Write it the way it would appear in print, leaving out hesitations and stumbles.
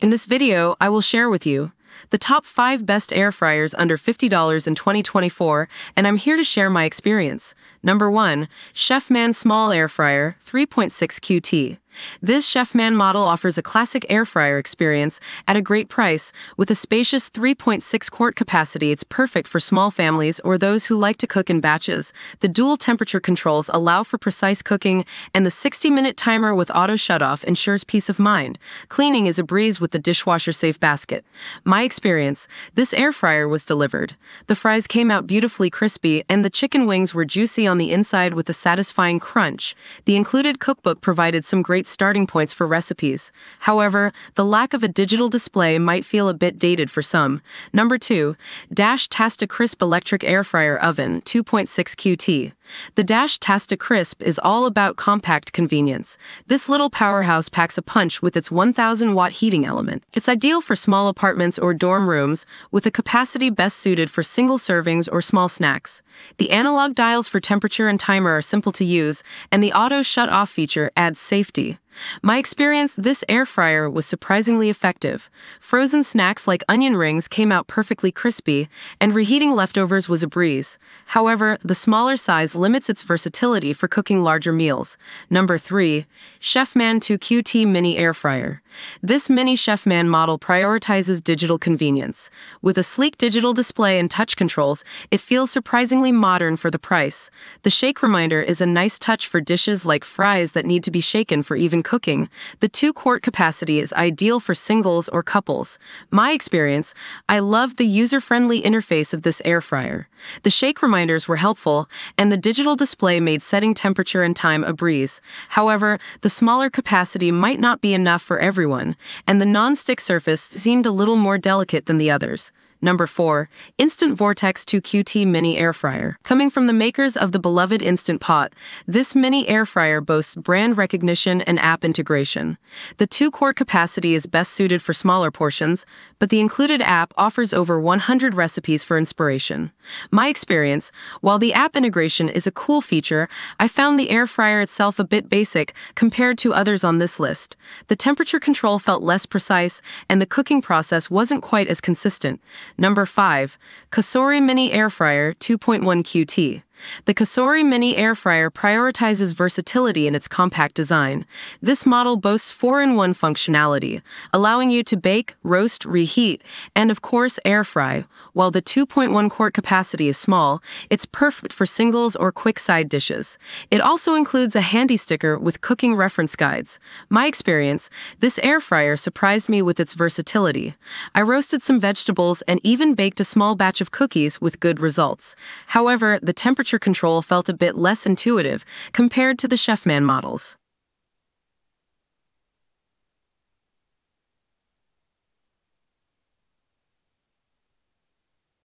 In this video, I will share with you the top 5 best air fryers under $50 in 2024, and I'm here to share my experience. Number 1. Chefman Small Air Fryer 3.6 QT. This Chefman model offers a classic air fryer experience at a great price. With a spacious 3.6 quart capacity, it's perfect for small families or those who like to cook in batches. The dual temperature controls allow for precise cooking, and the 60-minute timer with auto shutoff ensures peace of mind. Cleaning is a breeze with the dishwasher-safe basket. My experience: this air fryer was delivered. The fries came out beautifully crispy, and the chicken wings were juicy on the inside with a satisfying crunch. The included cookbook provided some great starting points for recipes. However, the lack of a digital display might feel a bit dated for some. Number 2. Dash Tasta Crisp Electric Air Fryer Oven 2.6 QT. The Dash Tasta Crisp is all about compact convenience. This little powerhouse packs a punch with its 1,000-watt heating element. It's ideal for small apartments or dorm rooms, with a capacity best suited for single servings or small snacks. The analog dials for temperature and timer are simple to use, and the auto shut-off feature adds safety. My experience: this air fryer was surprisingly effective. Frozen snacks like onion rings came out perfectly crispy, and reheating leftovers was a breeze. However, the smaller size limits its versatility for cooking larger meals. Number 3. Chefman 2 QT Mini Air Fryer. This mini Chefman model prioritizes digital convenience. With a sleek digital display and touch controls, it feels surprisingly modern for the price. The shake reminder is a nice touch for dishes like fries that need to be shaken for even cooking. The 2-quart capacity is ideal for singles or couples. My experience: I loved the user-friendly interface of this air fryer. The shake reminders were helpful, and the digital display made setting temperature and time a breeze. However, the smaller capacity might not be enough for everyone, and the non-stick surface seemed a little more delicate than the others. Number 4. Instant Vortex 2 QT Mini Air Fryer. Coming from the makers of the beloved Instant Pot, this mini air fryer boasts brand recognition and app integration. The 2-quart capacity is best suited for smaller portions, but the included app offers over 100 recipes for inspiration. My experience: while the app integration is a cool feature, I found the air fryer itself a bit basic compared to others on this list. The temperature control felt less precise, and the cooking process wasn't quite as consistent. Number 5. Cosori Mini Air Fryer 2.1 QT. The Cosori Mini Air Fryer prioritizes versatility in its compact design. This model boasts 4-in-1 functionality, allowing you to bake, roast, reheat, and of course air fry. While the 2.1-quart capacity is small, it's perfect for singles or quick side dishes. It also includes a handy sticker with cooking reference guides. My experience: this air fryer surprised me with its versatility. I roasted some vegetables and even baked a small batch of cookies with good results. However, the temperature control felt a bit less intuitive compared to the Chefman models.